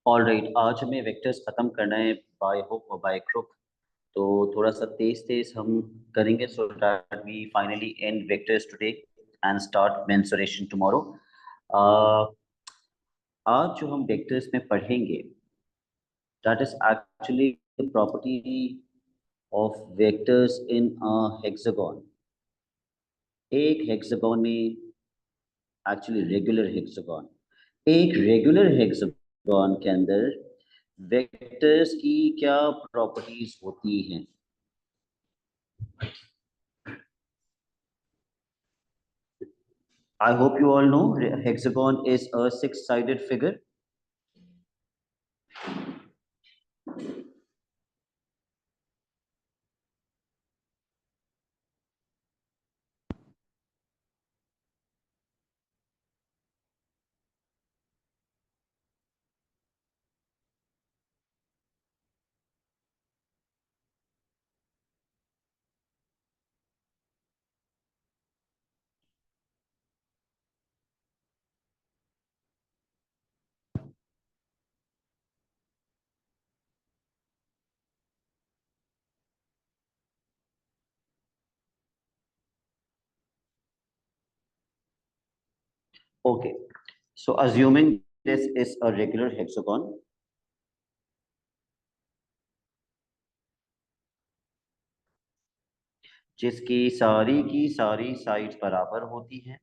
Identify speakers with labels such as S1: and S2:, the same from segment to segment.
S1: All right, आज हमें vectors खत्म करना है बाय हुक और बाय क्रुक। तो थोड़ा सा तेज तेज हम करेंगे so that we finally end vectors today and start mensuration tomorrow. आज जो हम वेक्टर्स में पढ़ेंगे that is actually the property of vectors in a hexagon. एक हेक्सागोन में एक्चुअली रेगुलर हेक्सागोन, एक रेगुलर हेक्सागोन के अंदर वेक्टर्स की क्या प्रॉपर्टीज होती हैं। I hope you all know hexagon is a six-sided figure. Okay, so assuming this is a regular hexagon, जिसकी सारी की सारी साइड्स बराबर होती हैं,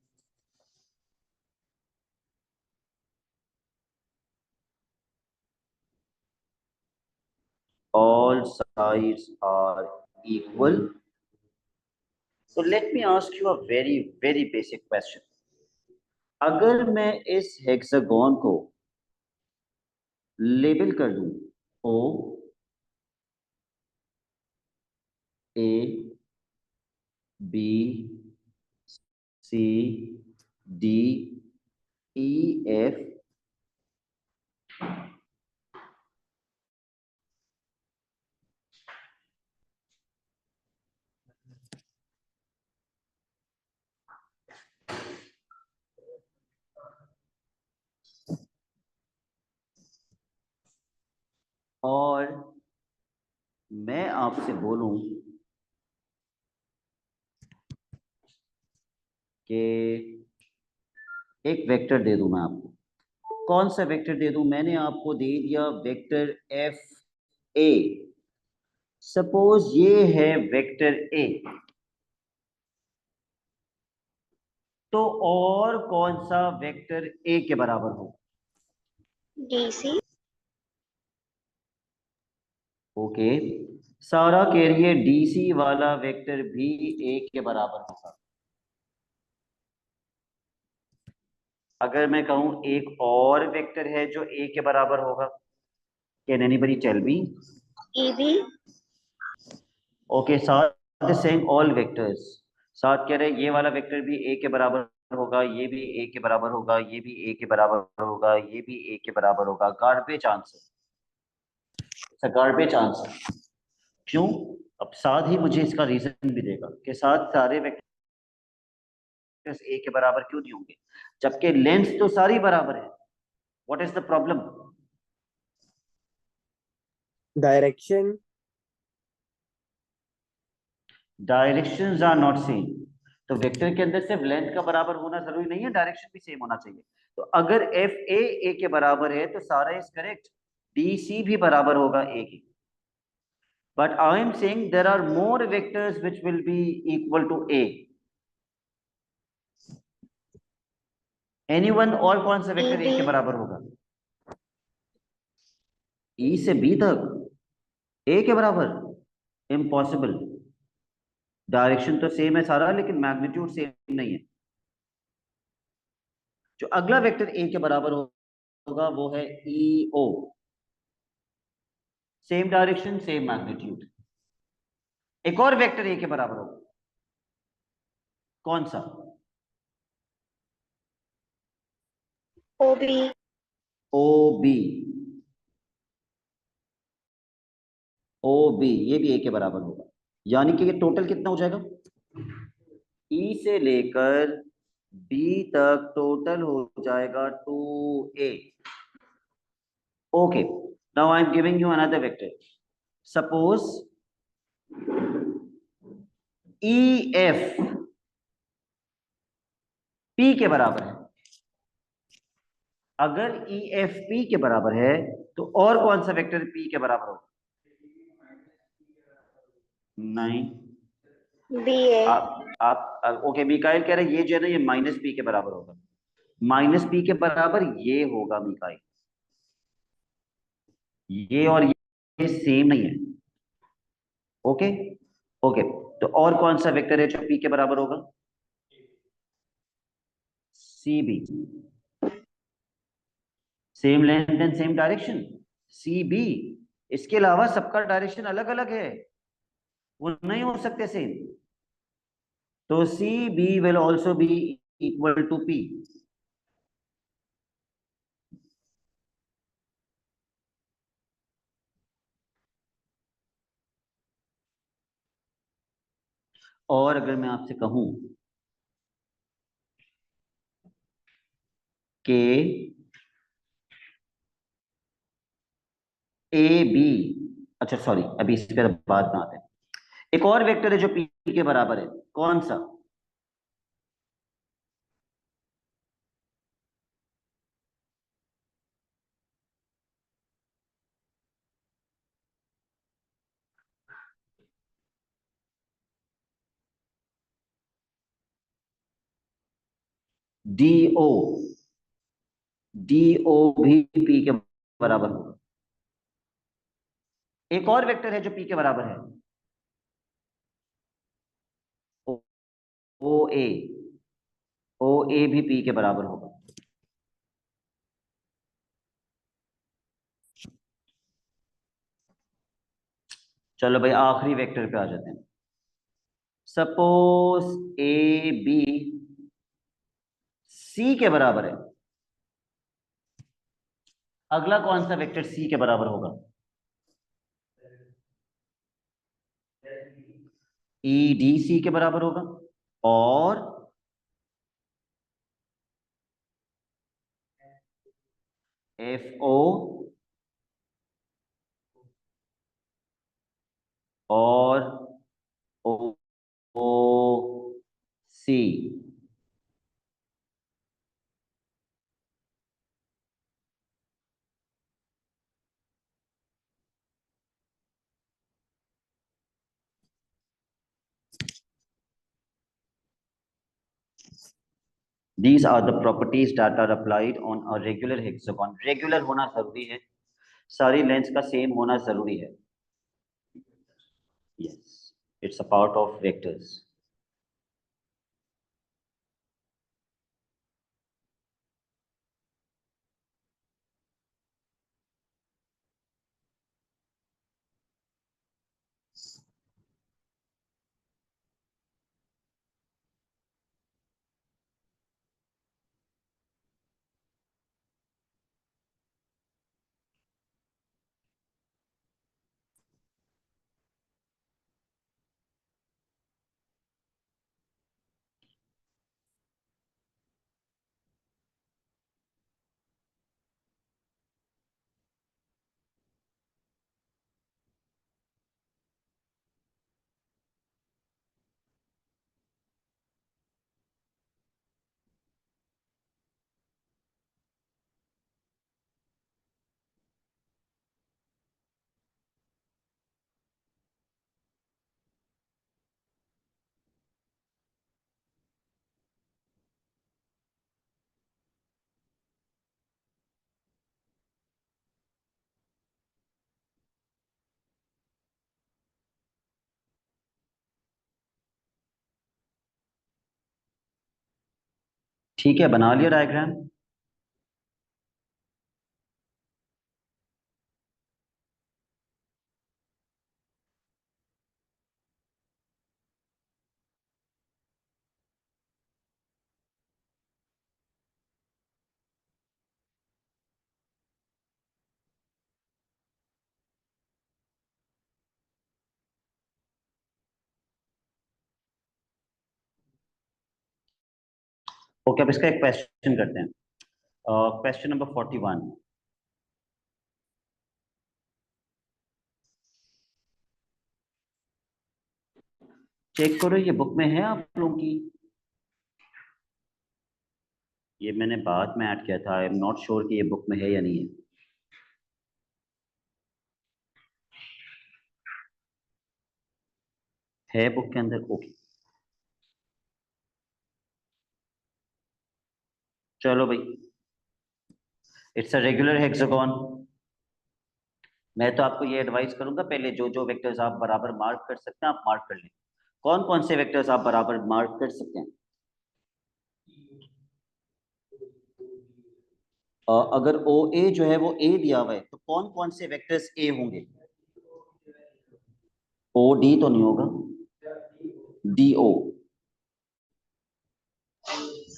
S1: all sides are equal. So let me ask you a very basic question. अगर मैं इस हेक्सागोन को लेबल कर दूं O A B C D E F और मैं आपसे बोलूं कि एक वेक्टर दे दूं मैं आपको, कौन सा वेक्टर दे दूं? मैंने आपको दे दिया वेक्टर एफ ए। सपोज ये है वेक्टर ए, तो और कौन सा वेक्टर ए के बराबर हो?
S2: DC।
S1: ओके, सारा कह रही है डीसी वाला वेक्टर भी ए के बराबर होगा। अगर मैं कहूं एक और वेक्टर है जो ए के बराबर होगा, can anybody tell me?
S2: EB।
S1: Okay, साथ सेइंग ऑल वेक्टर्स, साथ कह रहे हैं ये वाला वेक्टर भी ए के बराबर होगा, ये भी ए के बराबर होगा, ये भी ए के बराबर होगा, ये भी ए के बराबर होगा। Garbage answer, it's a garbage answer. क्यों? अब साथ ही मुझे इसका रीजन भी देगा कि साथ सारे वेक्टर्स ए के बराबर क्यों नहीं होंगे, जबकि लेंथ तो सारी बराबर है। What is the problem?
S3: Direction.
S1: Directions are not same. तो वेक्टर के अंदर सिर्फ लेंथ का बराबर होना जरूरी नहीं है, डायरेक्शन भी सेम होना चाहिए। तो अगर एफ ए के बराबर है तो सारा इज करेक्ट, डी सी भी बराबर होगा ए के। But I am saying there are more vectors which will be equal to a. Anyone? और कौन सा वेक्टर ए के बराबर होगा? ई से बी तक ए के बराबर? इम्पॉसिबल। डायरेक्शन तो सेम है सारा, लेकिन मैग्नीट्यूड सेम नहीं है। जो अगला वेक्टर ए के बराबर होगा वो है ई ओ, सेम डायरेक्शन सेम मैग्नीट्यूड। एक और वेक्टर ए के बराबर होगा, कौन सा?
S2: OB।
S1: O B, O B ये भी ए के बराबर होगा। यानी कि ये टोटल कितना हो जाएगा? ई से लेकर बी तक टोटल हो जाएगा 2a. Okay, now I am giving you another vector. Suppose E F P के बराबर है. अगर ई एफ पी के बराबर है तो और कौन सा वेक्टर पी के बराबर होगा? नहीं.
S2: बी है.
S1: आप ओके, मिकाइल कह रहे हैं ये जो है ना ये माइनस पी के बराबर होगा. माइनस पी के बराबर ये होगा मिकाइल. ये और ये सेम नहीं है. ओके. ओके, तो और कौन सा वेक्टर है जो पी के बराबर होगा? C B. Same length and same direction. C B. इसके अलावा सबका डायरेक्शन अलग अलग है, वो नहीं हो सकते सेम. तो C B will also be equal to P. और अगर मैं आपसे कहूं कि ए बी, अच्छा सॉरी अभी इस पर बाद में आते हैं. एक और वेक्टर है जो पी के बराबर है, कौन सा? D O. डी ओ भी पी के बराबर होगा. एक और वेक्टर है जो पी के बराबर है, ओ ए. ओ ए भी पी के बराबर होगा. चलो भाई आखिरी वेक्टर पे आ जाते हैं. सपोज ए बी सी के बराबर है. अगला कौन सा वेक्टर सी के बराबर होगा? ई डी सी के बराबर होगा. और एफ ओ और ओ ओ सी. These are the properties that are applied on a regular hexagon. Regular होना जरूरी है, सारी लेंथ का सेम होना जरूरी है. Yes, it's a part of vectors. ठीक है, बना लिया डायग्राम. ओके, अब इसका एक क्वेश्चन करते हैं। Question number 41। चेक करो ये बुक में है आप लोगों की। ये मैंने बाद में ऐड किया था, आई एम नॉट श्योर कि ये बुक में है या नहीं है। है बुक के अंदर? ओके, चलो भाई। It's a regular hexagon. मैं तो आपको ये एडवाइस करूंगा, पहले जो जो वेक्टर्स आप बराबर मार्क कर सकते हैं आप मार्क कर लें। कौन कौन से वेक्टर्स आप बराबर मार्क कर सकते हैं? अगर ओ ए जो है वो ए दिया हुआ है तो कौन कौन से वेक्टर्स ए होंगे? ओ डी तो नहीं होगा, D O.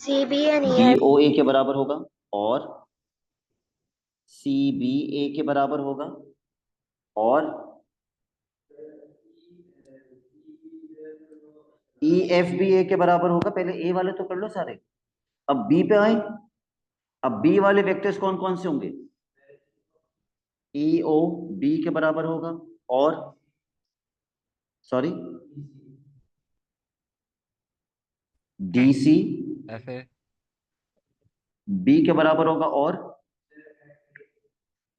S2: C B and
S1: D
S2: E F.
S1: O A के बराबर होगा, और सी बी ए के बराबर होगा, और ई एफ भी ए के बराबर होगा। पहले ए वाले तो कर लो सारे, अब बी पे आए। अब बी वाले वेक्टर्स कौन कौन से होंगे? ई ओ बी के बराबर होगा, और sorry D C
S4: F A
S1: B के बराबर होगा, और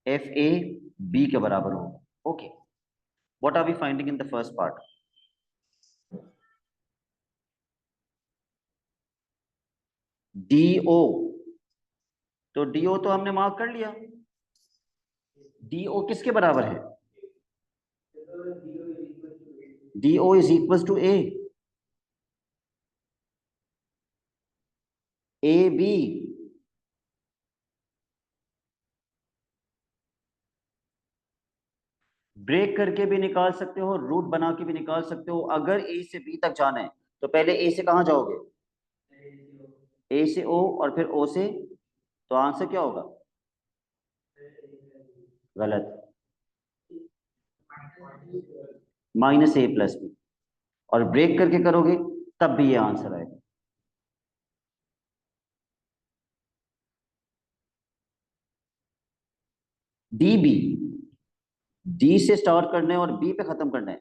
S1: एफ ए बी के बराबर होगा। Okay, what are we finding in the first part? D O, तो डी ओ तो हमने मार्क कर लिया। डी ओ किसके बराबर है? D O is equal to A, A B. Break करके भी निकाल सकते हो, रूट बना के भी निकाल सकते हो। अगर ए से बी तक जाना है तो पहले ए से कहां जाओगे? ए से ओ, और फिर ओ से, तो आंसर क्या होगा? गलत, माइनस ए प्लस बी। और ब्रेक करके करोगे तब भी ये आंसर आएगा। डी बी, डी से स्टार्ट करना है और बी पे खत्म करना है,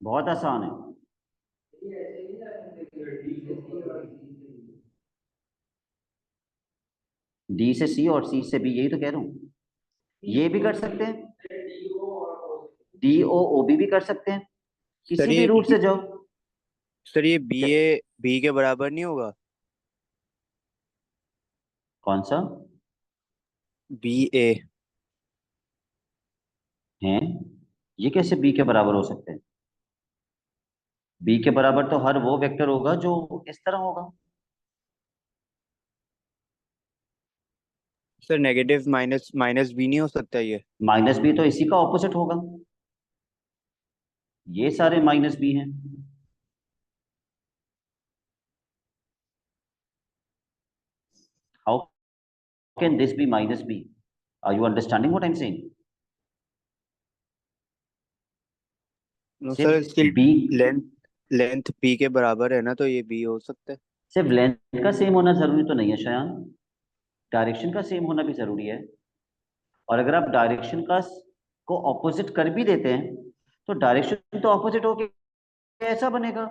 S1: बहुत आसान है। डी से सी और सी से बी, यही तो कह रहा हूं। ये भी कर सकते हैं, डी ओ ओ भी कर सकते हैं,
S3: सर
S1: किसी भी
S3: ये
S1: रूट से जाओ।
S3: सर ये बी ए बी के बराबर नहीं होगा?
S1: कौन सा?
S3: बी ए।
S1: है, ये कैसे बी के बराबर हो सकते हैं? बी के बराबर तो हर वो वेक्टर होगा जो इस तरह होगा।
S3: Sir negative minus minus B नहीं हो सकता ये?
S1: माइनस बी तो इसी का ऑपोजिट होगा, ये सारे माइनस बी हैं। How can this be minus B? Are you understanding what I am saying?
S3: No sir,
S1: सिर्फ
S3: इसकी
S1: बी,
S3: लेंथ लेंथ बी के बराबर है ना, तो ये बी हो सकता है।
S1: सिर्फ लेंथ का सेम होना जरूरी तो नहीं है शयान, डायरेक्शन का सेम होना भी जरूरी है। और अगर आप डायरेक्शन का को ऑपोजिट कर भी देते हैं तो डायरेक्शन तो ऑपोजिट होके ऐसा बनेगा,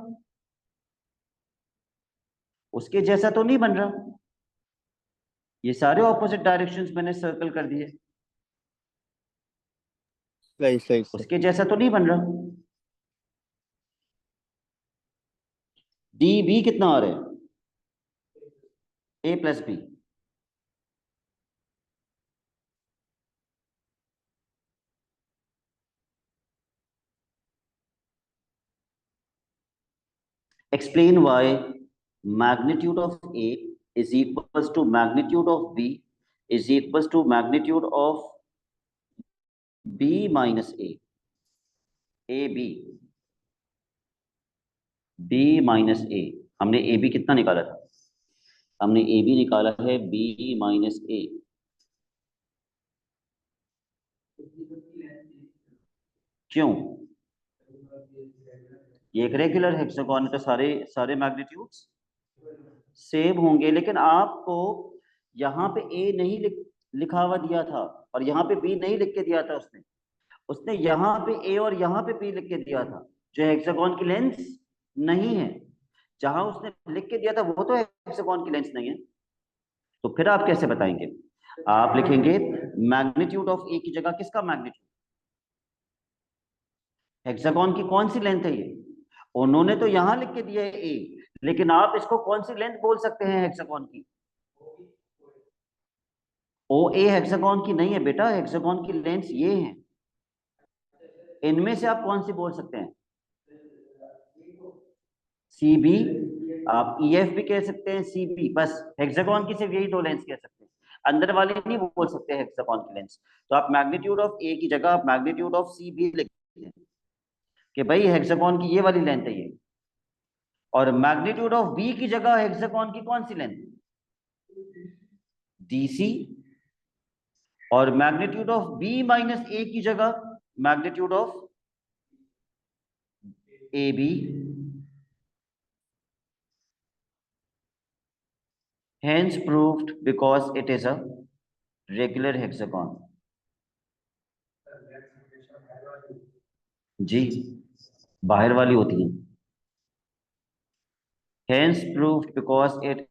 S1: उसके जैसा तो नहीं बन रहा। ये सारे ऑपोजिट डायरेक्शंस मैंने सर्कल कर दिए,
S3: सही सही सही।
S1: उसके जैसा तो नहीं बन रहा। डी बी कितना आ रहा है? A plus b. Explain why magnitude of A is equals to magnitude of B is equals to magnitude of B minus A. A B, B minus A। हमने ए बी कितना निकाला था? हमने A B निकाला है B minus ए। क्यों? ये एक रेगुलर हेक्सागोन है, तो सारे सारे मैग्नीट्यूड्स सेम होंगे, लेकिन आपको यहाँ पे ए नहीं लिखा हुआ दिया था और यहाँ पे बी नहीं लिख के दिया था उसने। उसने यहाँ पे ए और यहाँ पे बी लिख के दिया था, जो हेक्सागोन की लेंथ नहीं है। जहां उसने लिख के दिया था वो तो हेक्सागोन की लेंथ नहीं है, तो फिर आप कैसे बताएंगे? आप लिखेंगे मैग्नीट्यूड ऑफ ए की जगह किसका मैग्नीट्यूड? हेक्सागोन की कौन सी लेंथ है ये? उन्होंने तो यहां लिख के दिया है ए, लेकिन आप इसको कौन सी लेंथ बोल सकते हैं हेक्सागोन की? ओ ए हेक्सागोन की नहीं है बेटा, हेक्सागोन की लेंथ ये है। इनमें से आप कौन सी बोल सकते हैं? सी बी, आप ई एफ भी कह सकते हैं, सी बी, बस हेक्सागोन की सिर्फ यही दो लेंस कह सकते हैं, अंदर वाले नहीं बोल सकते हेक्सागोन की लेंस। तो आप मैग्नीट्यूड ऑफ ए की जगह आप मैग्नीट्यूड ऑफ सी बी लिखते हैं कि भाई हेक्सागोन की ये वाली लेंथ है ये, और मैग्नीट्यूड ऑफ बी की जगह हेक्सागोन की कौन सी लेंथ? D C. और magnitude of B minus A की जगह magnitude of A B. Hence proved because it is a regular hexagon. जी, बाहर वाली होती है। Hence proved because it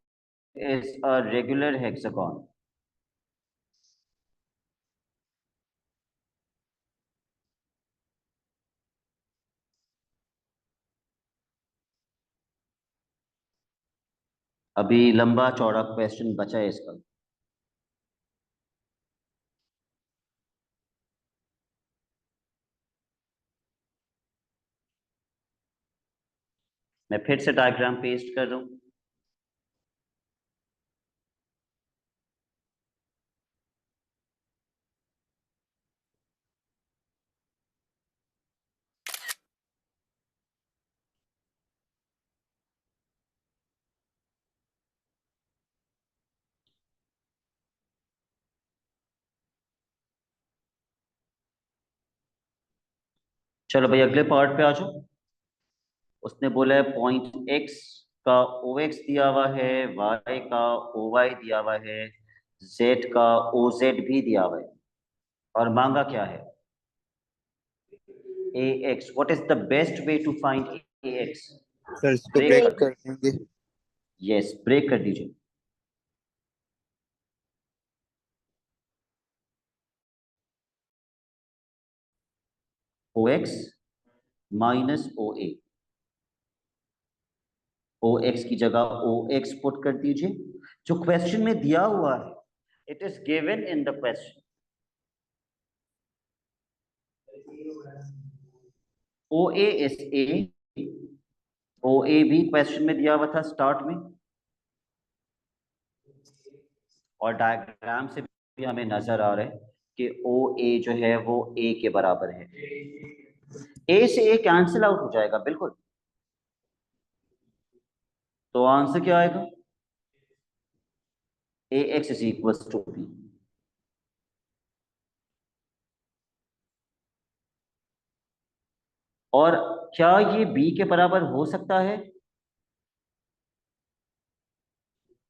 S1: is a regular hexagon. अभी लंबा चौड़ा क्वेश्चन बचा है इसका। मैं फिर से डायग्राम पेस्ट कर रहा हूं। चलो भाई अगले पार्ट पे आ जाओ। उसने बोला है पॉइंट एक्स का ओ एक्स दिया हुआ है, वाई का ओ वाई दिया हुआ है, जेड का ओ जेड भी दिया हुआ है, और मांगा क्या है? A X. What is the best way to find A X?
S3: Sir इसको
S1: ब्रेक
S3: ब्रेक
S1: कर
S3: कर
S1: दो।
S3: देंगे।
S1: यस, ब्रेक कर दीजिए। O X minus O A, O X की जगह ओ एक्स पुट कर दीजिए जो क्वेश्चन में दिया हुआ है। It is given in the question. O A is a, O A भी क्वेश्चन में दिया हुआ था स्टार्ट में, और डायग्राम से भी हमें नजर आ रहा है कि ओ ए जो है वो ए के बराबर है। ए से ए कैंसिल आउट हो जाएगा बिल्कुल, तो आंसर क्या आएगा? A X is equal to B. और क्या ये बी के बराबर हो सकता है?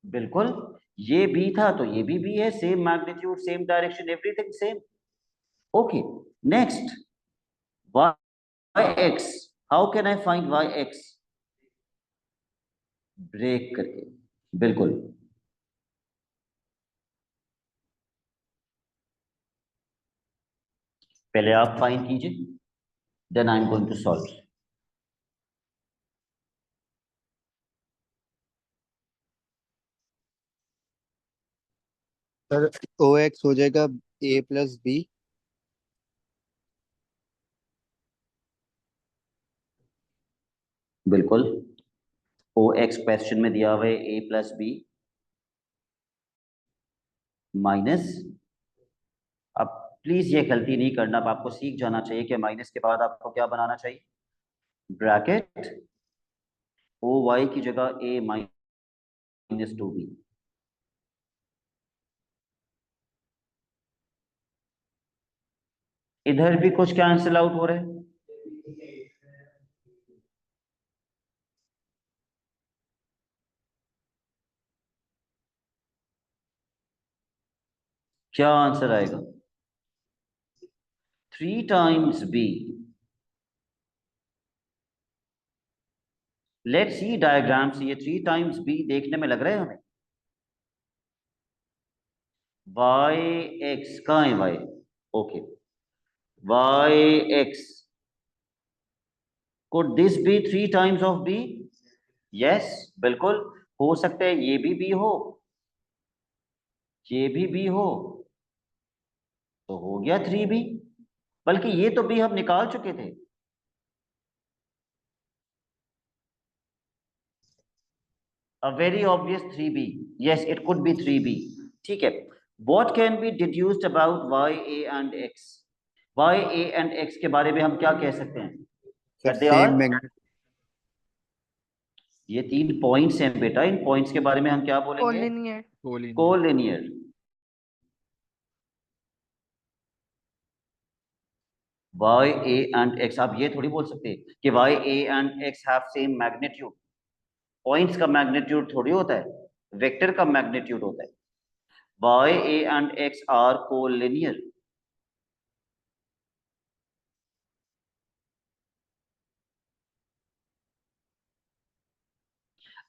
S1: बिल्कुल, ये बी था तो ये भी बी है, same magnitude same direction everything same. Okay, next Y X. How can I find Y X? Break करके, बिल्कुल। पहले आप फाइंड कीजिए, then I am going to solve.
S3: Sir O X हो जाएगा ए प्लस बी।
S1: बिल्कुल, ओ एक्स क्वेश्चन में दिया हुआ है ए प्लस बी माइनस। अब प्लीज ये गलती नहीं करना, अब आपको सीख जाना चाहिए कि माइनस के बाद आपको क्या बनाना चाहिए? ब्रैकेट, ओ वाई की जगह ए माइनस टू बी। इधर भी कुछ कैंसिल आउट हो रहे हैं, क्या आंसर आएगा? 3 times B. Let's see diagram से ये 3 टाइम्स बी देखने में लग रहा है हमें। वाई एक्स कहाँ है Y? Okay, Y X, could this be 3 times of B? Yes, बिल्कुल हो सकता है ये भी बी हो, ये भी बी हो, तो हो गया 3 बी। बल्कि ये तो बी हम निकाल चुके थे। A very obvious 3b. Yes, it could be 3b. ठीक है। What can be deduced about y, a and x? Y, a and x के बारे में हम क्या कह सकते हैं?
S3: Sir
S1: That they are,
S3: same magnet.
S1: ये 3 पॉइंट्स हैं बेटा, इन पॉइंट्स के बारे में हम क्या बोलेंगे?
S4: Collinear.
S1: Collinear. y, a and x, आप ये थोड़ी बोल सकते कि y, a and x have same magnitude। Points का मैग्नीट्यूड थोड़ी होता है, वेक्टर का मैग्नीट्यूड होता है। y, a and x are collinear।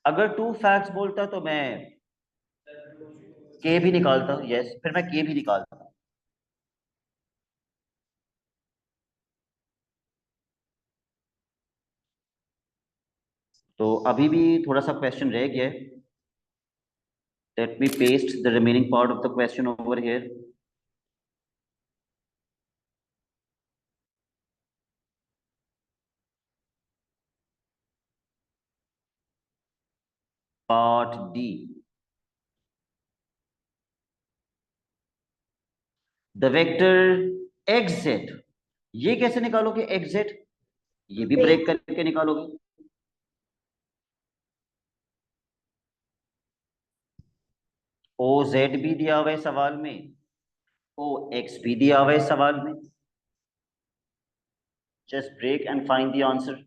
S1: अगर 2 फैक्ट्स बोलता तो मैं के भी निकालता। यस, फिर मैं के भी निकालता। तो अभी भी थोड़ा सा क्वेश्चन रह गया है। Let me paste the remaining part of the question over here. Part D, the vector x Z. ये कैसे निकालोगे एक्स जेड? ये भी ब्रेक करके निकालोगे। ओ जेड भी दिया हुआ है सवाल में, ओ एक्स भी दिया हुआ है सवाल में। Just break and find the answer.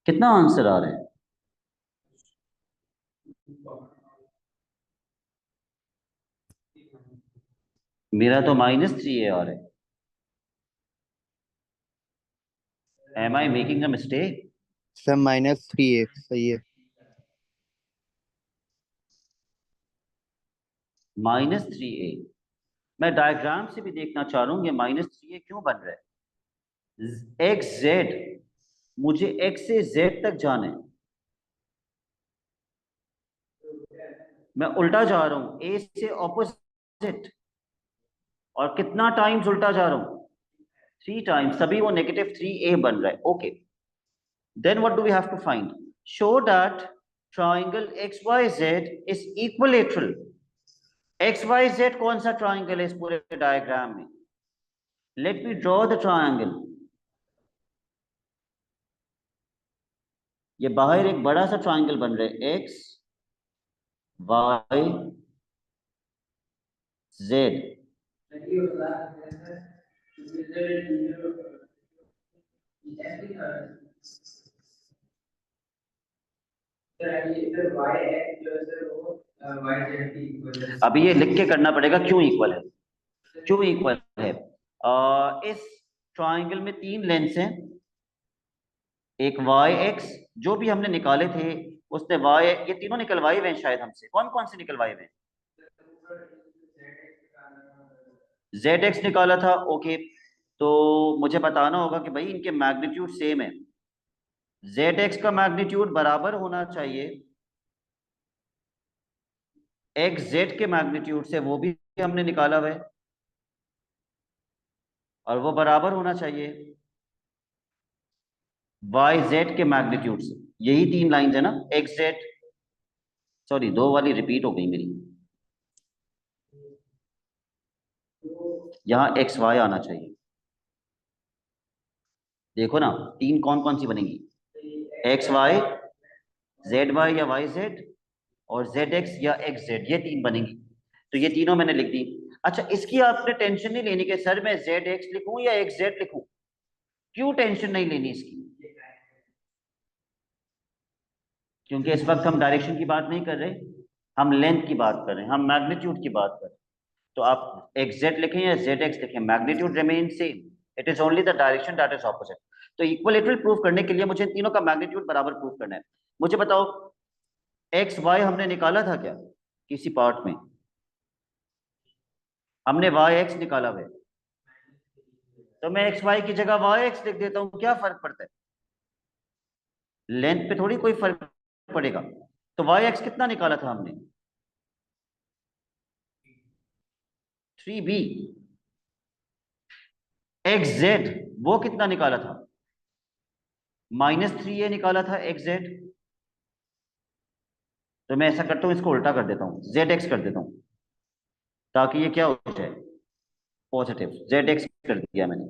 S1: कितना आंसर आ रहा है? मेरा तो -3 है आ रहा है। Am I making a mistake?
S3: Sir -3 है, सही है।
S1: -3a। मैं डायग्राम से भी देखना चाह रहा हूँ ये -3a क्यों बन रहा है। एक्स जेड, मुझे एक्स से जेड तक जाना है, मैं उल्टा जा रहा हूँ ए से ऑपोजिट। और कितना टाइम्स उल्टा जा रहा हूँ? 3 टाइम्स, तभी वो -3a बन रहा है। Okay, then what do we have to find? Show that triangle X Y Z is equilateral. X Y Z कौन सा ट्राइंगल है इस पूरे डायग्राम में? Let me draw the triangle. ये बाहर एक बड़ा सा ट्राइंगल बन रहा है, एक्स वाई जेड। अभी ये लिख के करना पड़ेगा क्यों इक्वल है। क्यों इक्वल है? इस ट्राइंगल में 3 लेंस हैं। एक वाई एक्स जो भी हमने निकाले थे, उसने वाई, ये तीनों निकलवाए हुए हैं शायद हमसे। कौन कौन से निकलवाए हुए हैं? जेड एक्स निकाला था, ओके। तो मुझे बताना होगा कि भाई इनके मैग्नीट्यूड सेम है। जेड एक्स का मैग्नीट्यूड बराबर होना चाहिए एक्स जेड के मैग्नीट्यूड से, वो भी हमने निकाला हुआ है। और वो बराबर होना चाहिए वाई जेड के मैग्नीट्यूड से। यही 3 लाइंस है ना, एक्स जेड, सॉरी 2 वाली रिपीट हो गई मेरी। यहाँ एक्स वाई आना चाहिए। देखो ना 3 कौन कौन सी बनेगी? एक्स वाई जेड वाई या वाई जेड और जेड एक्स या एक्स जेड, ये तीन बनेंगी। तो ये तीनों मैंने लिख दी। अच्छा, इसकी आपने टेंशन नहीं लेनी कि सर मैं जेड एक्स लिखूं या एक्स जेड लिखूं। क्यों टेंशन नहीं लेनी इसकी? क्योंकि इस वक्त हम डायरेक्शन की बात नहीं कर रहे, हम लेंथ की बात कर रहे हैं, हम मैग्नीट्यूड की बात कर रहे हैं। तो आप एक्स जेड लिखें या जेड एक्स लिखें, magnitude remain same, it is only the direction that is opposite. तो इक्विलेटरल प्रूफ करने के लिए मुझे इन तीनों का मैग्नीट्यूड बराबर प्रूफ करना है। मुझे बताओ, एक्स वाई हमने निकाला था क्या किसी पार्ट में? हमने वाई एक्स निकाला हुआ है, तो मैं एक्स वाई की जगह वाई एक्स लिख देता हूं, क्या फर्क पड़ता है? लेंथ पे थोड़ी कोई फर्क पड़ेगा। तो वाई एक्स कितना निकाला था हमने? 3b। एक्स जेड वो कितना निकाला था? -3a निकाला था एक्स जेड। तो मैं ऐसा करता हूं, इसको उल्टा कर देता हूं, जेड एक्स कर देता हूं, ताकि ये क्या हो जाए, पॉजिटिव। जेड एक्स कर दिया मैंने,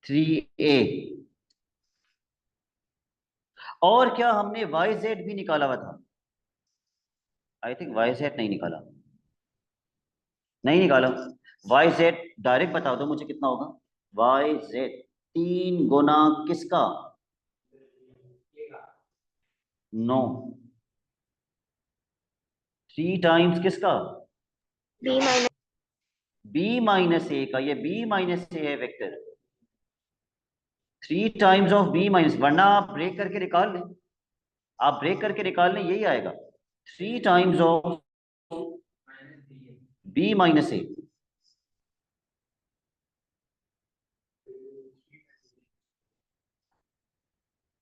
S1: 3a। और क्या हमने वाई जेड भी निकाला हुआ था? आई थिंक वाई जेड नहीं निकाला, नहीं निकाला। वाई जेड डायरेक्ट बता दो मुझे कितना होगा। वाई जेड 3 गुना किसका? 9। 3 टाइम्स किसका?
S2: B minus
S1: b माइनस ए का। ये b माइनस ए है vector, 3 times of b minus, वरना आप ब्रेक करके निकाल लें, आप ब्रेक करके निकाल लें, यही आएगा 3 टाइम्स ऑफ b माइनस ए।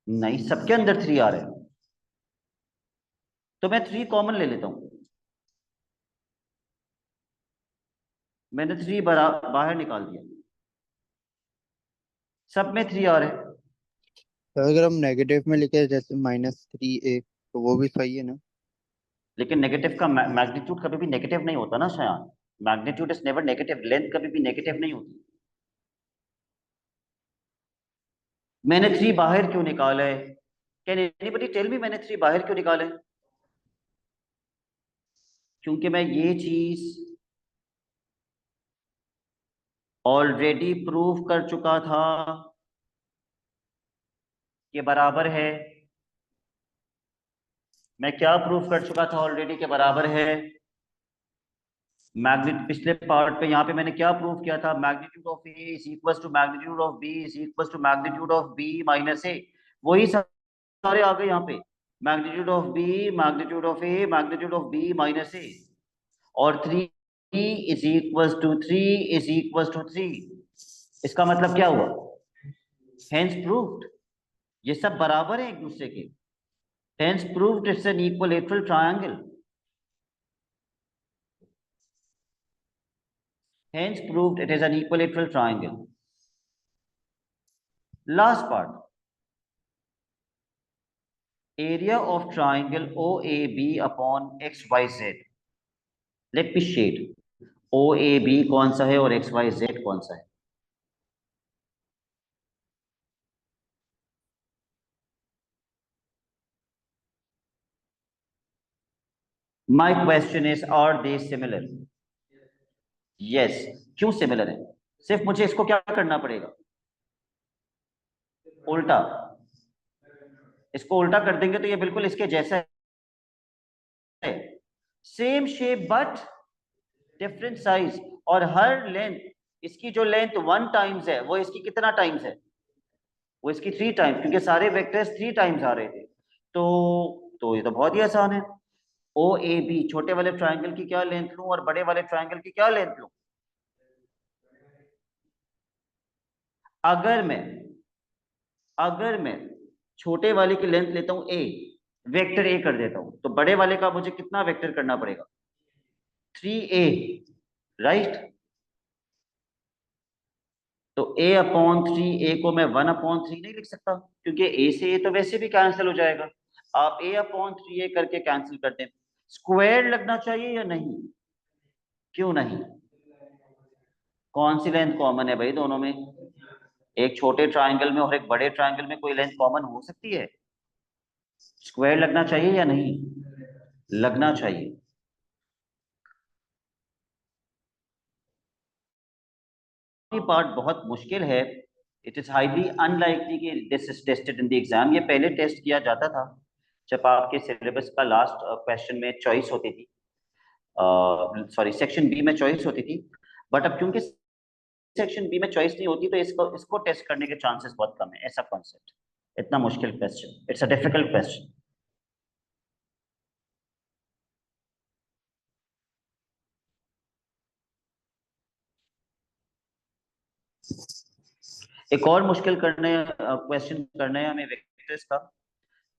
S1: नहीं, सबके अंदर 3 आ रहे हैं, तो मैं 3 कॉमन ले लेता हूं। मैंने 3 बाहर निकाल दिया, सब में 3 आ रहे हैं।
S3: तो अगर हम नेगेटिव में लिखे जैसे -3a तो वो भी सही है ना?
S1: लेकिन नेगेटिव का मैग्नीट्यूड कभी भी नेगेटिव नहीं होता ना शायद। Magnitude is never negative, length कभी भी नेगेटिव नहीं होती। मैंने 3 बाहर क्यों निकाला है? कैन एनीबॉडी टेल मी मैंने 3 बाहर क्यों निकाला है? क्योंकि मैं ये चीज ऑलरेडी प्रूव कर चुका था कि बराबर है। मैं क्या प्रूफ कर चुका था ऑलरेडी के बराबर है? पिछले पार्ट पे यहाँ पे मैंने क्या प्रूफ किया था? Magnitude of a is equal to magnitude of b is equal to magnitude of B minus a. वही सारे आ गए यहाँ पे, magnitude of b, magnitude of a, magnitude of B minus a. और 3 is equal to 3 is equal to 3। इसका मतलब क्या हुआ? हेंस प्रूव्ड, ये सब बराबर है एक दूसरे के। Hence proved it's an equilateral triangle. Hence proved it is an equilateral triangle. Last part. Area of triangle OAB upon XYZ. Let me shade. OAB कौन सा है और XYZ कौन सा है? My question is, are they similar? Yes. क्यों similar है? सिर्फ मुझे इसको क्या करना पड़ेगा? उल्टा। इसको उल्टा कर देंगे तो ये बिल्कुल इसके जैसा है, same shape but different size. और हर लेंथ, इसकी जो लेंथ 1 टाइम्स है वो इसकी कितना टाइम्स है? वो इसकी 3 टाइम्स, क्योंकि सारे वेक्टर्स 3 टाइम्स आ रहे थे। तो ये तो बहुत ही आसान है। ओ ए बी, छोटे वाले ट्राइंगल की क्या लेंथ लूं और बड़े वाले ट्राइंगल की क्या लेंथ लूं? अगर मैं अगर मैं छोटे वाले की लेंथ लेता हूं ए, वेक्टर ए कर देता हूं, तो बड़े वाले का मुझे कितना वेक्टर करना पड़ेगा? 3a, right. तो a अपॉन 3a को मैं 1/3 नहीं लिख सकता, क्योंकि a से a तो वैसे भी कैंसिल हो जाएगा। आप a अपॉन 3a करके कैंसिल कर दें। स्क्वायर लगना चाहिए या नहीं? क्यों नहीं? कौन सी लेंथ कॉमन है भाई दोनों में? एक छोटे ट्राइंगल में और एक बड़े ट्राइंगल में कोई लेंथ कॉमन हो सकती है? स्क्वायर लगना चाहिए या नहीं? लगना चाहिए। पार्ट बहुत मुश्किल है। इट इज हाईली अनलाइकली कि this is tested in the exam. ये पहले टेस्ट किया जाता था जब आपके सिलेबस का लास्ट क्वेश्चन में चॉइस होती थी, सॉरी सेक्शन बी में चॉइस होती थी। बट अब क्योंकि सेक्शन बी में चॉइस नहीं होती तो इसको इसको टेस्ट करने के चांसेस बहुत कम है। ऐसा कॉन्सेप्ट, इतना मुश्किल question, it's a difficult question. एक और मुश्किल करने क्वेश्चन करना है हमें वेक्टर्स का।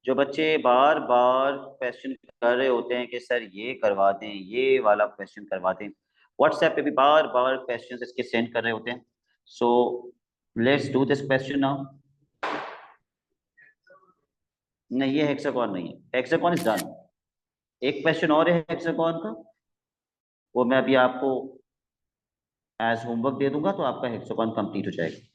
S1: जो बच्चे बार बार क्वेश्चन कर रहे होते हैं कि सर ये करवा दें, ये वाला क्वेश्चन करवा दें, व्हाट्सएप पे भी बार बार क्वेश्चन इसके सेंड कर रहे होते हैं। So let's do this question now. नहीं, ये हेक्सागोन नहीं है, हेक्सागोन इज डन। एक क्वेश्चन और है हेक्सागोन का, वो मैं अभी आपको एज होमवर्क दे दूंगा तो आपका हेक्सागोन कंप्लीट हो जाएगा।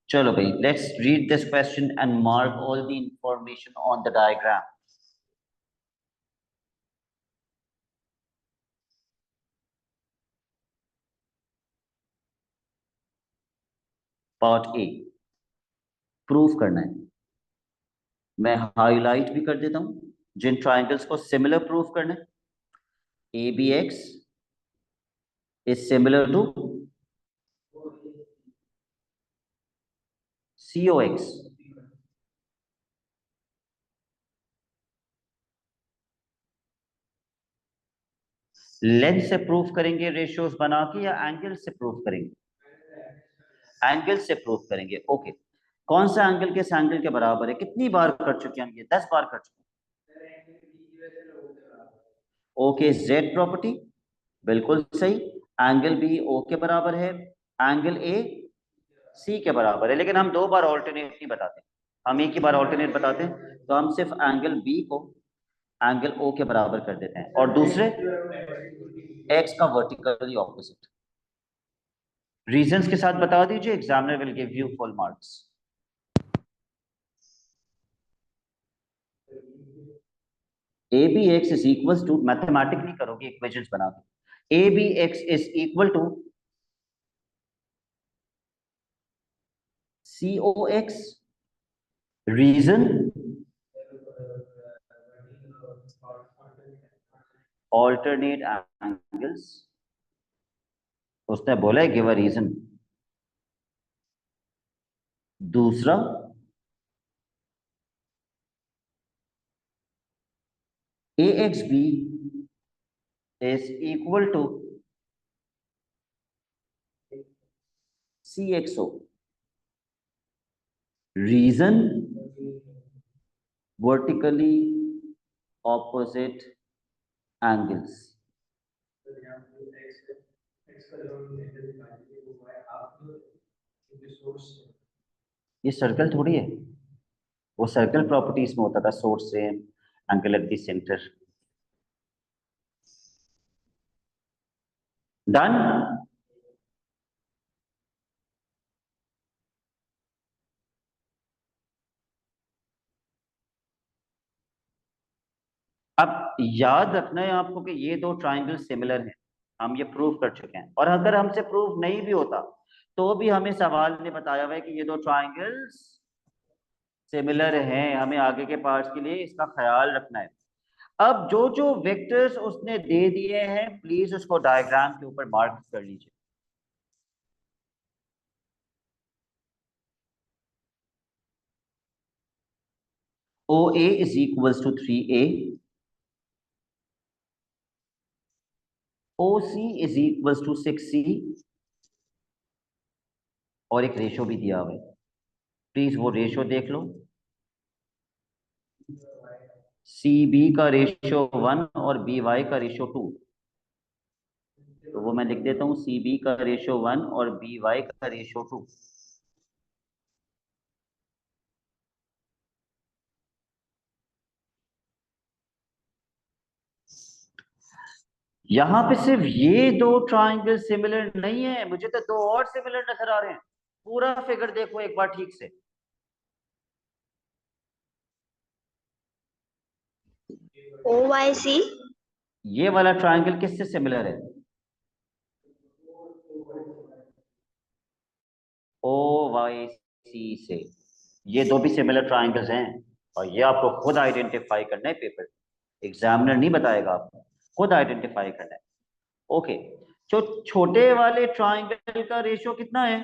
S1: चलो भाई, let's read this question and mark all the information on the diagram. Part A, proof करना है। मैं हाईलाइट भी कर देता हूं जिन ट्राइंगल्स को सिमिलर प्रूफ करना है। A B X is similar to C O X. Length से प्रूफ करेंगे रेशियोज बना के या एंगल से प्रूफ करेंगे? एंगल से प्रूफ करेंगे। ओके, कौन सा एंगल किस एंगल के बराबर है? कितनी बार कर चुके हैं हम ये? 10 बार कर चुके हैं। ओके, जेड प्रॉपर्टी बिल्कुल सही। एंगल बी ओ के बराबर है, एंगल ए सी के बराबर है। लेकिन हम दो बार ऑल्टरनेट नहीं बताते, हम एक ही बार ऑल्टरनेट बताते हैं। तो हम सिर्फ एंगल बी को एंगल ओ के बराबर कर देते हैं और दूसरे एक्स का वर्टिकली ऑपोजिट। रीजंस के साथ बता दीजिए, examiner will give you full marks. A B X is equal to, mathematically करोगे इक्वेशंस बना के, A B X is equal to C O X. Reason, alternate angles. उसने बोला है गिव अ रीजन। दूसरा, A X B is equal to C X O. Reason, vertically opposite angles. ये circle थोड़ी है, वो सर्कल प्रॉपर्टीज में होता था, सोर्स से angle at the centre. Done. अब याद रखना है आपको कि ये दो ट्राइंगल सिमिलर हैं, हम ये प्रूव कर चुके हैं। और अगर हमसे प्रूव नहीं भी होता तो भी हमें सवाल ने बताया हुआ है कि ये दो ट्राइंगल्स सिमिलर हैं। हमें आगे के पार्ट्स के लिए इसका ख्याल रखना है। अब जो जो वेक्टर्स उसने दे दिए हैं प्लीज उसको डायग्राम के ऊपर मार्क कर लीजिए। O A is equals to 3a, O C is equals to 6c, और एक रेशो भी दिया हुआ है, प्लीज वो रेशो देख लो। सी बी का रेशियो 1 और बी वाई का रेशियो 2। तो वो मैं लिख देता हूँ, सी बी का रेशियो 1 और बी वाई का रेशियो 2। यहाँ पे सिर्फ ये दो ट्राइंगल सिमिलर नहीं है, मुझे तो दो और सिमिलर नजर आ रहे हैं। पूरा फिगर देखो एक बार ठीक से।
S2: OYC,
S1: ये वाला ट्राइंगल किससे सिमिलर है? OYC से। ये दो भी सिमिलर ट्राइंगल्स हैं, और ये आपको खुद आइडेंटिफाई करना है। पेपर एग्जामिनर नहीं बताएगा, आपको खुद आइडेंटिफाई करना है। ओके, जो छोटे वाले ट्राइंगल का रेशियो कितना है?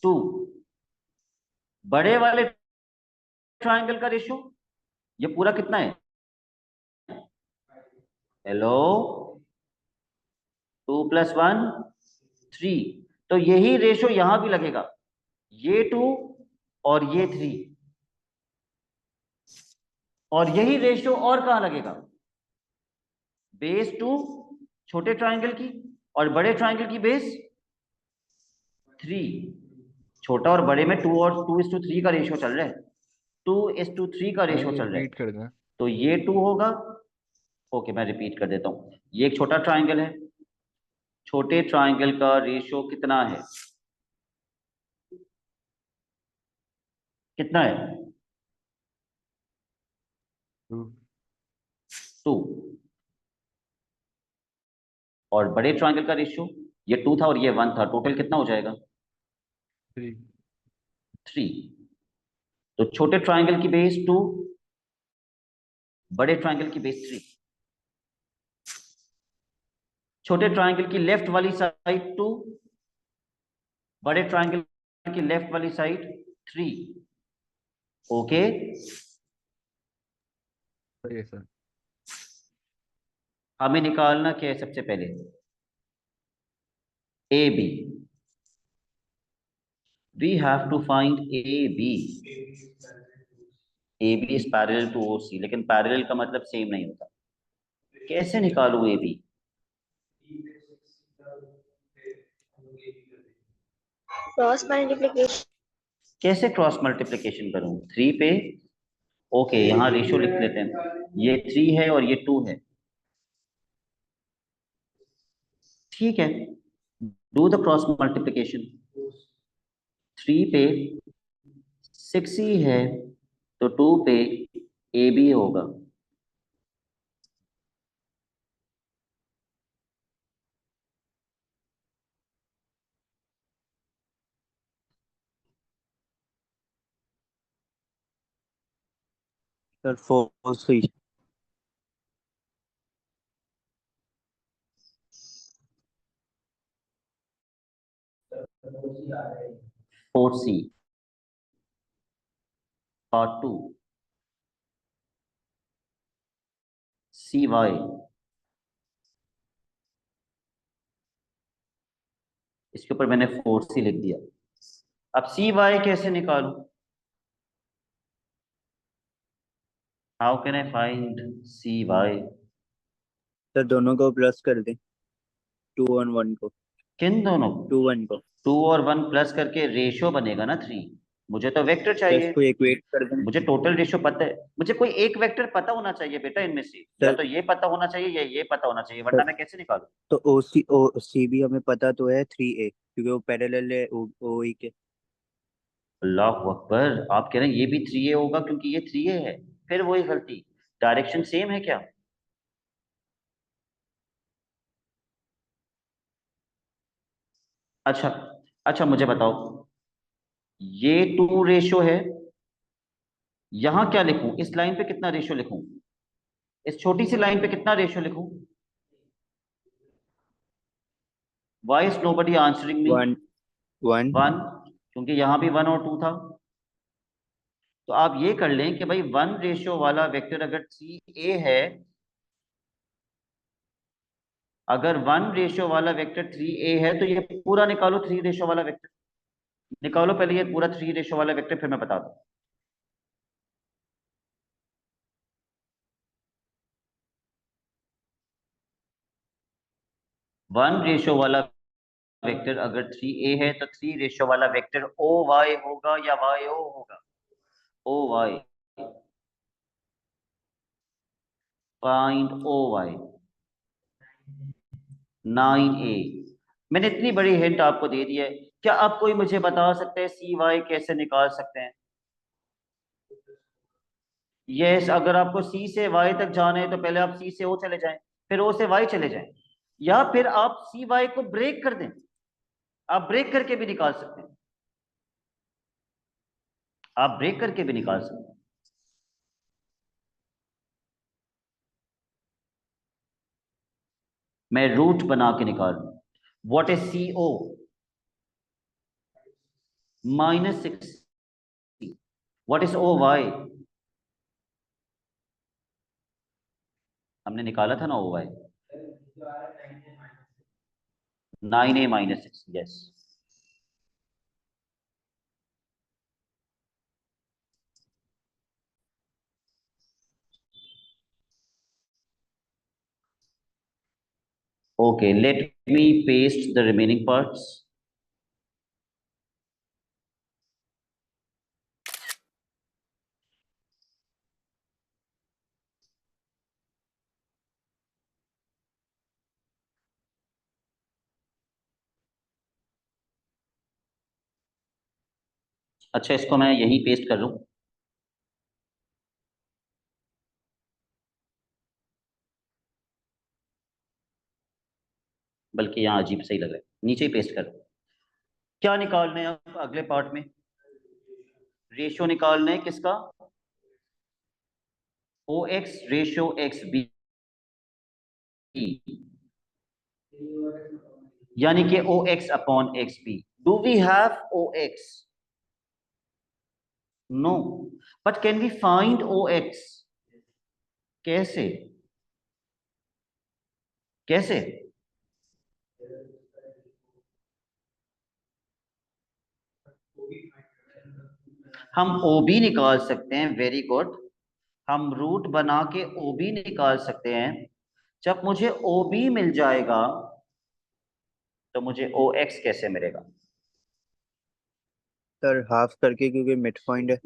S1: 2। बड़े वाले ट्राइंगल का रेशियो ये पूरा कितना है? हेलो, 2 + 1 3। तो यही रेशियो यहां भी लगेगा, ये 2 और ये 3। और यही रेशियो और कहां लगेगा? बेस 2 छोटे ट्राइंगल की, और बड़े ट्राइंगल की बेस 3। छोटा और बड़े में 2:3 का रेशियो चल रहा है। 2:3 का रेशियो चल रहा है।
S4: रिपीट कर दें।
S1: तो ये 2 होगा। ओके, मैं रिपीट कर देता हूं। ये एक छोटा ट्राइंगल है, छोटे ट्राइंगल का रेशियो कितना है? कितना है?
S4: 2
S1: 2। और बड़े ट्राइंगल का रेशियो, ये 2 था और ये 1 था, टोटल कितना हो जाएगा?
S4: 3
S1: 3। तो छोटे ट्राइंगल की बेस 2, बड़े ट्राइंगल की बेस 3। छोटे ट्राइंगल की लेफ्ट वाली साइड 2, बड़े ट्राइंगल की लेफ्ट वाली साइड 3। ओके,
S4: सही है सर।
S1: हमें निकालना क्या है सबसे पहले? A B. We have to find A B. A B is parallel to O C, लेकिन पैरेलल का मतलब सेम नहीं होता। कैसे निकालू ए बी?
S2: Cross multiplication.
S1: कैसे क्रॉस मल्टीप्लिकेशन करूं? 3 पे। ओके, यहाँ रेशियो लिख लेते हैं, ये 3 है और ये 2 है। ठीक है, डू द क्रॉस मल्टीप्लिकेशन। 3 पे 6 ही है, तो 2 पे ए बी होगा।
S3: सर 4 3।
S1: 4C part 2। CY, इसके ऊपर मैंने 4C लिख दिया। अब CY कैसे निकालूं? How can I find CY?
S3: Sir दोनों को प्लस कर दें, 2 और 1 को।
S1: किन दोनों?
S3: 2 1 को।
S1: 2 और 1 प्लस करके रेशियो बनेगा ना 3। मुझे तो वेक्टर
S3: सर
S1: चाहिए।
S3: इसको इक्वेट कर दें।
S1: मुझे टोटल रेशियो पता है, मुझे कोई एक वेक्टर पता होना चाहिए बेटा इनमें से, या
S3: सर
S1: तो ये पता होना चाहिए या ये पता होना चाहिए,
S3: सर
S1: वरना मैं कैसे निकालूं?
S3: तो ओ सी भी हमें पता तो है 3A, क्योंकि वो पैरेलल है ओ ई के।
S1: अल्लाह अकबर, आप कह रहे हैं ये भी 3A होगा क्योंकि ये 3A है? फिर वही गलती, डायरेक्शन सेम है क्या? अच्छा, अच्छा मुझे बताओ, ये 2 रेशियो है, यहां क्या लिखूं? इस लाइन पे कितना रेशियो लिखूं? इस छोटी सी लाइन पे कितना रेशियो लिखूं? Why is nobody answering me?
S3: 1 1।
S1: 1, क्योंकि यहां भी 1 और 2 था। तो आप ये कर लें कि भाई 1 रेशियो वाला वेक्टर अगर 3A है, अगर 1 रेशियो वाला वेक्टर 3A है, तो ये पूरा निकालो 3 रेशियो वाला वेक्टर। निकालो पहले ये पूरा 3 रेशियो वाला वेक्टर, फिर मैं बता दूं। 1 रेशियो वाला वेक्टर अगर 3A है, तो 3 रेशियो वाला वेक्टर OY होगा या YO होगा? OY। Find O Y 9a। मैंने इतनी बड़ी हिंट आपको दे दी है, क्या आप कोई मुझे बता सकते हैं सी वाई कैसे निकाल सकते हैं? यस, अगर आपको सी से वाई तक जाना है तो पहले आप सी से ओ चले जाएं, फिर ओ से वाई चले जाएं, या फिर आप सी वाई को ब्रेक कर दें। आप ब्रेक करके भी निकाल सकते हैं, आप ब्रेक करके भी निकाल सकते हैं। मैं रूट बना के निकाल लूं। What is C O? -6। What is O Y? हमने निकाला था ना O Y. 9a - 6। Yes. Okay, let me paste the remaining parts. अच्छा, इसको मैं यहीं पेस्ट कर लूं। बल्कि यहाँ अजीब सही लग रहा है, नीचे ही पेस्ट कर लूं। क्या निकालना है अब अगले पार्ट में? रेशियो निकालना है किसका? O X ratio X B, यानी कि O X upon X B. Do we have O X? No, but can we find O X? कैसे? कैसे? हम ओ बी निकाल सकते हैं, वेरी गुड। हम रूट बना के ओ बी निकाल सकते हैं। जब मुझे ओ बी मिल जाएगा तो मुझे ओ एक्स कैसे मिलेगा?
S3: सर हाफ करके, क्योंकि मिड पॉइंट है।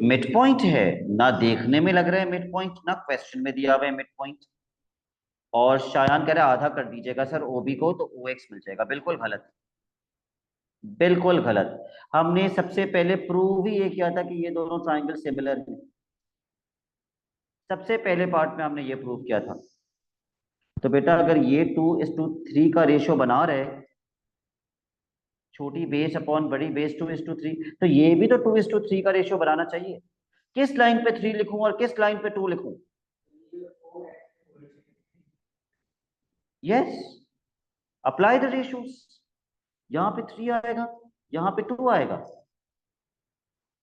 S1: मिड पॉइंट है ना, देखने में लग रहा है मिड पॉइंट, ना क्वेश्चन में दिया हुआ है मिड पॉइंट। और शायान कह रहा है आधा कर दीजिएगा सर ओ बी को, तो ओ एक्स मिल जाएगा। बिल्कुल गलत, बिल्कुल गलत। हमने सबसे पहले प्रूव ही ये किया था कि ये दोनों ट्राइंगल सिमिलर हैं। सबसे पहले पार्ट में हमने ये प्रूव किया था। तो बेटा अगर ये 2:3 का रेशियो बना रहे, छोटी बेस अपॉन बड़ी बेस 2:3, तो ये भी तो 2:3 का रेशियो बनाना चाहिए। किस लाइन पे 3 लिखूं और किस लाइन पे 2 लिखूं? Yes, apply the ratios. यहां पे 3 आएगा, यहां पे 2 आएगा।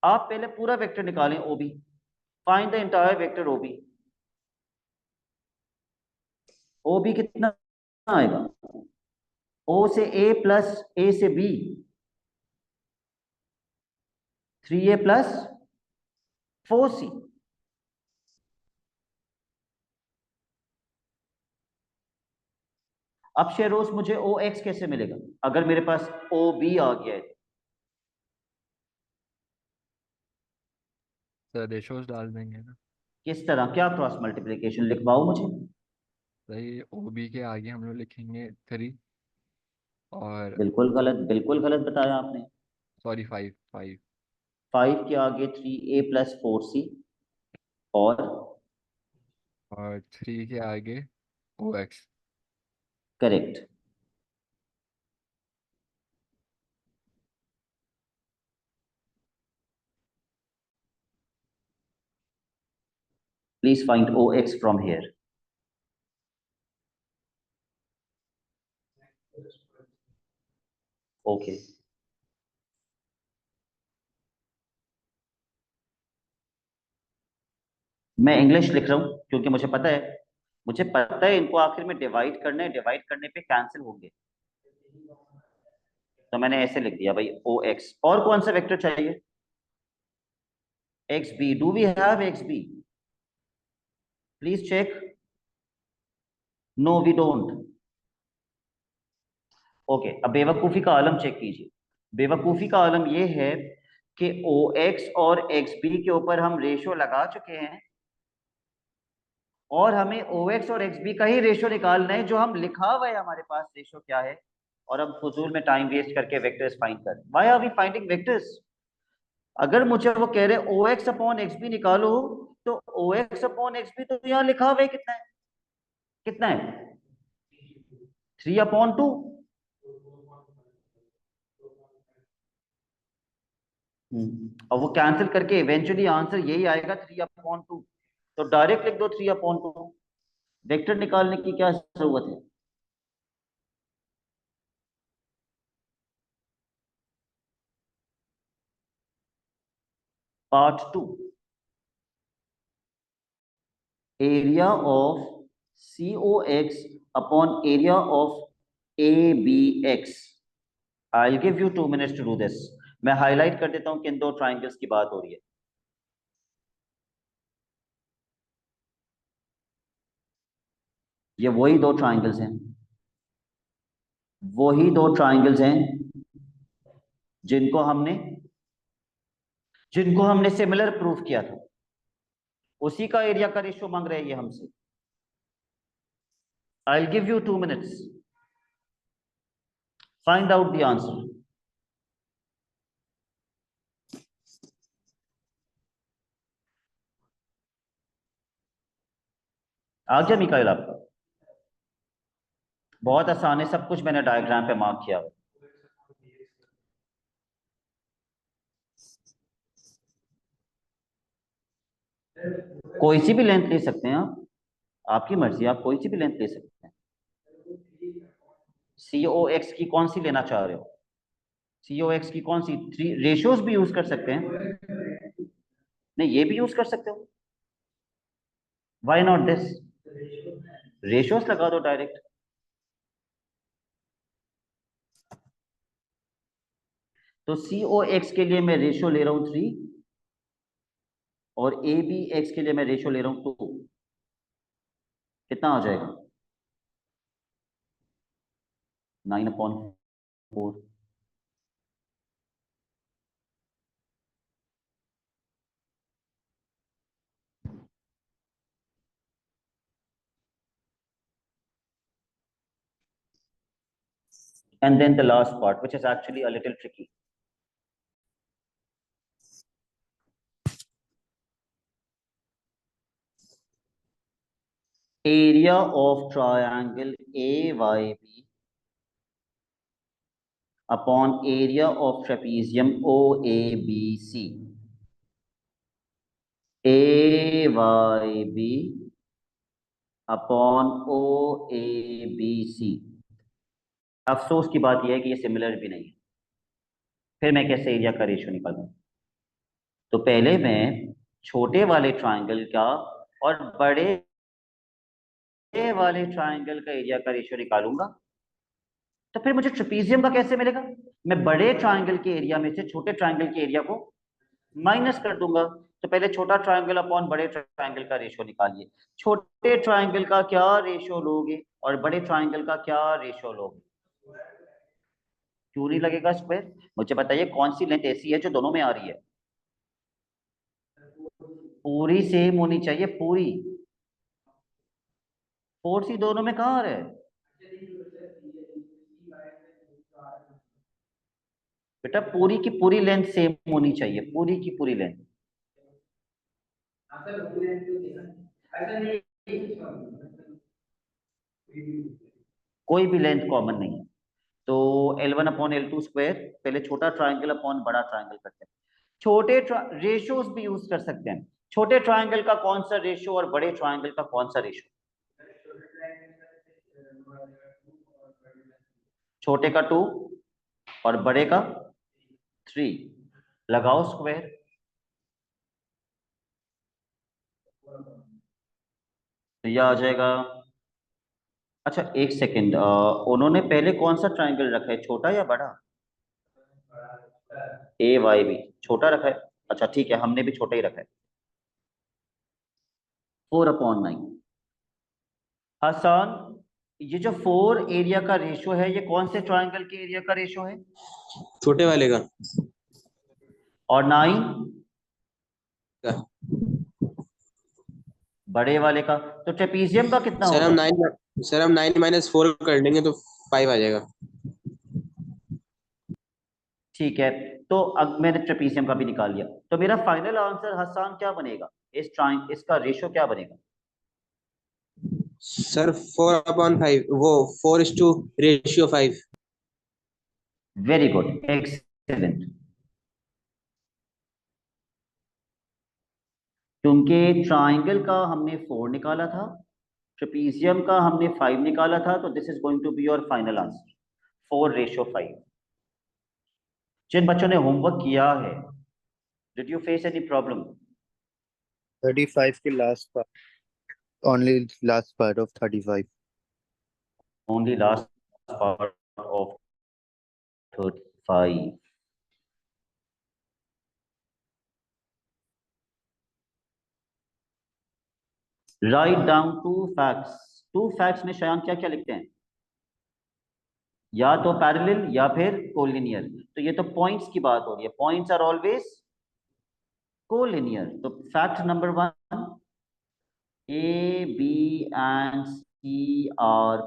S1: आप पहले पूरा वेक्टर निकालें ओबी, फाइंड द एंटायर वेक्टर ओबी। ओबी कितना आएगा? ओ से ए प्लस ए से बी, 3a प्लस 4c। अब शेरोज मुझे ओ एक्स कैसे मिलेगा अगर मेरे पास ओ बी आ गया है?
S4: सर रेशोज डाल देंगे ना।
S1: किस तरह, क्या क्रॉस मल्टीप्लिकेशन लिखवाओ मुझे।
S4: सही, ओ बी के आगे हम लोग लिखेंगे 3 और
S1: बिल्कुल गलत, बिल्कुल गलत बताया आपने।
S4: सॉरी 5।
S1: 5 के आगे 3a प्लस 4c और
S4: और 3 के आगे O X.
S1: Correct. Please find O X from here. Okay, मैं इंग्लिश लिख रहा हूं क्योंकि मुझे पता है इनको आखिर में डिवाइड करना है, डिवाइड करने पे कैंसिल होंगे, तो मैंने ऐसे लिख दिया भाई ओ एक्स। और कौन सा वेक्टर चाहिए? X B. Do we have X B? Please check. No we don't. Okay, अब बेवकूफी का आलम चेक कीजिए। बेवकूफी का आलम यह है कि ओ एक्स और एक्स बी के ऊपर हम रेशियो लगा चुके हैं, और हमें OX और XB का ही रेशो निकालना है, जो हम लिखा हुआ है हमारे पास रेशो क्या है, और हम फजूल में टाइम वेस्ट करके वेक्टर्स फाइंड कर। Why are we finding vectors? अगर मुझे वो कह रहे OX अपॉन XB निकालो, तो OX अपॉन XB तो यहाँ लिखा हुआ है कितना है, कितना है 3/2। और वो कैंसिल करके इवेंचुअली आंसर यही आएगा 3/2। तो डायरेक्ट लिख दो 3/2। वेक्टर निकालने की क्या जरूरत है? Part 2, area of COX upon area of ABX। I will give you 2 minutes to do this. मैं हाईलाइट कर देता हूं किन दो ट्राइंगल्स की बात हो रही है। ये वही दो ट्राइंगल्स हैं, वही दो ट्राइंगल्स हैं जिनको हमने सिमिलर प्रूफ किया था। उसी का एरिया का रेशियो मांग रहे हैं ये हमसे। I will give you 2 minutes, find out the answer. आ गया मिकाइल आपका? बहुत आसान है, सब कुछ मैंने डायग्राम पे मार्क किया हुआ। कोई सी भी लेंथ ले सकते हैं आप, आपकी मर्जी, आप कोई सी भी लेंथ ले सकते हैं। COX की कौन सी लेना चाह रहे हो? COX की कौन सी? 3 रेशियोज भी यूज कर सकते हैं, नहीं ये भी यूज कर सकते हो। Why not this? रेशियोज लगा दो डायरेक्ट। तो COX के लिए मैं रेशियो ले रहा हूं 3, और ABX के लिए मैं रेशियो ले रहा हूं 2। कितना आ जाएगा? 9/4। And then the last part, which is actually a little tricky. Area of triangle AYB upon area of trapezium OABC. AYB upon OABC। अफसोस की बात यह है कि ये सिमिलर भी नहीं है। फिर मैं कैसे एरिया का रेशियो निकालूं? तो पहले मैं छोटे वाले ट्राइंगल का और बड़े वाले ट्राइंगल का एरिया का रेशियो निकालूंगा। तो फिर मुझे ट्रेपीजियम का कैसे मिलेगा? मैं बड़े ट्राइंगल के एरिया में से छोटे ट्राइंगल के एरिया को माइनस कर दूंगा। तो पहले छोटा ट्राइंगल अपॉन बड़े ट्राइंगल का रेशियो निकालिए। छोटे ट्राइंगल का क्या रेशियो लोगे और बड़े ट्राइंगल का क्या रेशियो लोगे? क्यों नहीं लगेगा स्क्वायर? मुझे बताइए कौन सी लेंथ ऐसी है जो दोनों में आ रही है? पूरी सेम होनी चाहिए, पूरी। 4C दोनों में कहाँ आ रहा है बेटा? पूरी की पूरी लेंथ सेम होनी चाहिए, पूरी की पूरी लेंथ। कोई भी लेंथ कॉमन नहीं है। तो L1/L2 स्क्वायर, पहले छोटा ट्राइंगल अपॉन बड़ा ट्राइंगल करते हैं। छोटे रेशियोज भी यूज कर सकते हैं। छोटे ट्राइंगल का कौन सा रेशियो और बड़े ट्राइंगल का कौन सा रेशियो? छोटे का 2 और बड़े का 3। लगाओ स्क्वायर। तो यह आ जाएगा। अच्छा एक सेकेंड, उन्होंने पहले कौन सा ट्राइंगल रखा है, छोटा या बड़ा? AYB छोटा रखा है। अच्छा ठीक है, हमने भी छोटा ही रखा है। 4/9। हसन, ये जो 4 एरिया का रेशियो है, ये कौन से ट्राइंगल के एरिया का रेशियो है?
S5: छोटे वाले का।
S1: और 9? बड़े वाले का। तो ट्रेपीजियम का कितना
S5: सर हम
S1: होगा?
S5: 9 कर देंगे तो 5 आ जाएगा।
S1: ठीक है, तो अब मैंने ट्रेपीजियम का भी निकाल लिया, तो मेरा फाइनल आंसर हसन क्या बनेगा? इसका रेशो क्या बनेगा?
S5: सर 4/5, वो 4:5।
S1: Very good, excellent. क्योंकि ट्राइंगल का हमने 4 निकाला था, ट्रेपीजियम का हमने 5 निकाला था, तो this is going to be your final answer, 4:5। जिन बच्चों ने होमवर्क किया है, did you face any problem?
S3: 35 के last part, only last part of 35।
S1: Only last part of 35। Write down two facts में शयांक क्या क्या लिखते हैं? या तो पैरेलल या फिर कोलिनियर। तो ये तो पॉइंट्स की बात हो रही है, पॉइंट्स आर ऑलवेज कोलिनियर। तो fact number 1, A B and C are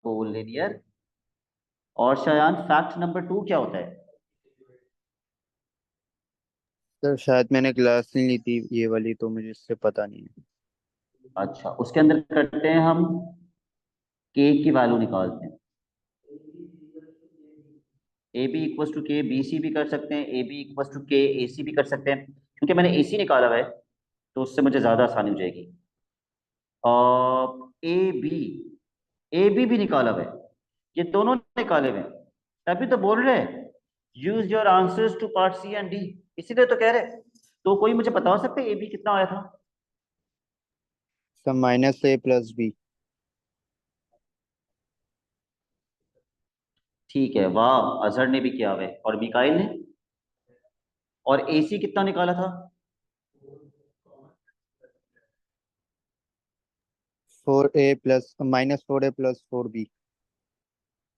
S1: collinear. और शयान फैक्ट नंबर 2 क्या होता है?
S3: सर शायद मैंने क्लास नहीं ली थी ये वाली, तो मुझे इससे पता नहीं है।
S1: अच्छा, उसके अंदर करते हैं हम, के की वैल्यू निकालते हैं। ए बी इक्वल टू के बी सी भी कर सकते हैं, ए बी इक्वल टू के ए सी भी कर सकते हैं। क्योंकि मैंने ए सी निकाला हुआ है, तो उससे मुझे ज्यादा आसानी हो जाएगी। और ए बी भी निकाला हुआ है, ये दोनों निकाले हुए हैं, तभी तो बोल रहे हैं use your answers to part C and D, इसीलिए तो कह रहे हैं। तो कोई मुझे बता सकते हैं ए बी कितना आया था?
S3: Sir -a+b।
S1: ठीक है, वाह, अजहर ने भी किया हुआ है और मिकाइल ने। और ए सी कितना निकाला था?
S3: 4a+-4b।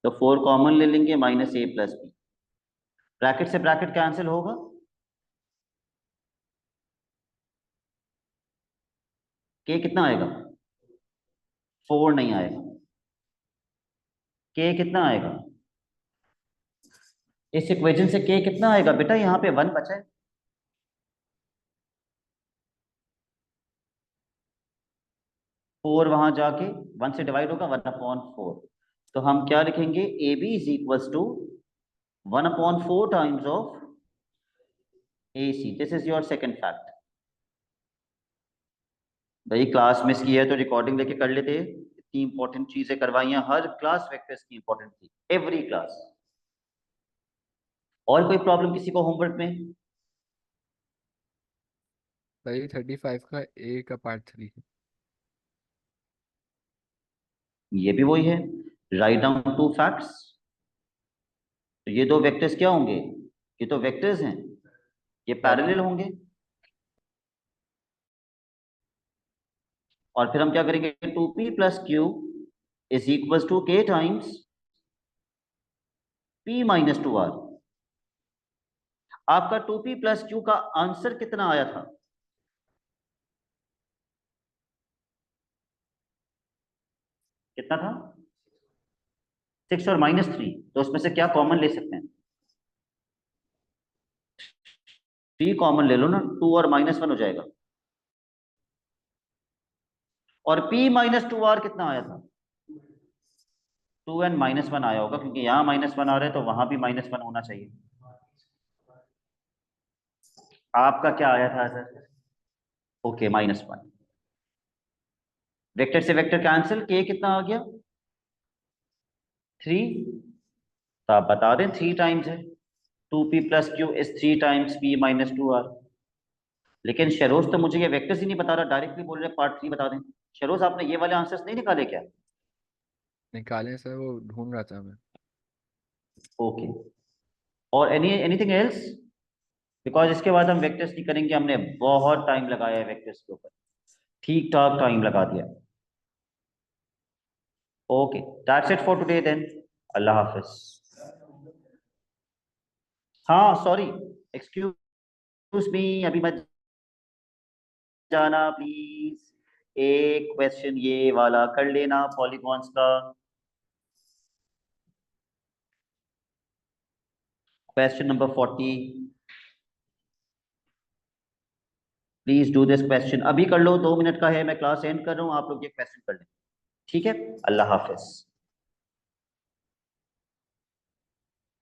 S1: तो 4 कॉमन ले लेंगे, -a+b, ब्रैकेट से ब्रैकेट कैंसिल होगा। के कितना आएगा? 4 नहीं आएगा। के कितना आएगा? इस इक्वेशन से के कितना आएगा बेटा? यहाँ पे 1 बचा है। 4 वहां जाके 1 से डिवाइड होगा, 1/4। तो हम क्या लिखेंगे? A B is equal to 1/4 times of A C. This is your second fact. भाई क्लास मिस की है तो रिकॉर्डिंग लेके कर लेते, इतनी इंपॉर्टेंट चीजें करवाई हैं, हर क्लास वेक्टर्स की इंपॉर्टेंट थी, एवरी क्लास। और कोई प्रॉब्लम किसी को होमवर्क में?
S4: भाई 35 का ए का पार्ट 3।
S1: ये भी वही है, राइट डाउन टू फैक्ट्स। तो ये दो वेक्टर्स क्या होंगे? ये तो वेक्टर्स हैं, ये पैरेलल होंगे। और फिर हम क्या करेंगे? 2p+q is equal to k times p-2r। आपका 2p+q का आंसर कितना आया था? कितना था? 6 और -3, तो उसमें से क्या कॉमन ले सकते हैं? 3 कॉमन ले लो ना, 2 और -1 हो जाएगा। और p-2r कितना आया था? 2 एंड -1 आया होगा, क्योंकि यहाँ -1 आ रहा है तो वहां भी -1 होना चाहिए। आपका क्या आया था सर? ओके, -1। वेक्टर से वेक्टर कैंसिल, के कितना आ गया? 3। तो आप बता दें 3 टाइम्स है, 2p+q इज 3 टाइम्स p-2r। लेकिन शेरोज तो मुझे ये वेक्टर्स ही नहीं बता रहा, डायरेक्टली बोल रहे पार्ट 3 बता दें। शेरोज आपने ये वाले आंसर्स नहीं निकाले क्या?
S4: निकाले सर, वो ढूंढ रहा था मैं।
S1: ओके। और एनीथिंग एल्स? बिकॉज इसके बाद हम वेक्टर्स नहीं करेंगे, हमने बहुत टाइम लगाया है वेक्टर्स के ऊपर, ठीक ठाक टाइम लगा दिया। Okay, that's it for today then. अल्लाह हाफिज। हाँ सॉरी, एक्सक्यूज मी, अभी मत जाना प्लीज। एक क्वेश्चन ये वाला कर लेना पॉलीगॉन्स का। Question number 40। Please do this question, अभी कर लो, 2 मिनट का है, मैं क्लास एंड कर रहा हूँ, आप लोग ये क्वेश्चन कर लें। ठीक है, अल्लाह हाफिज।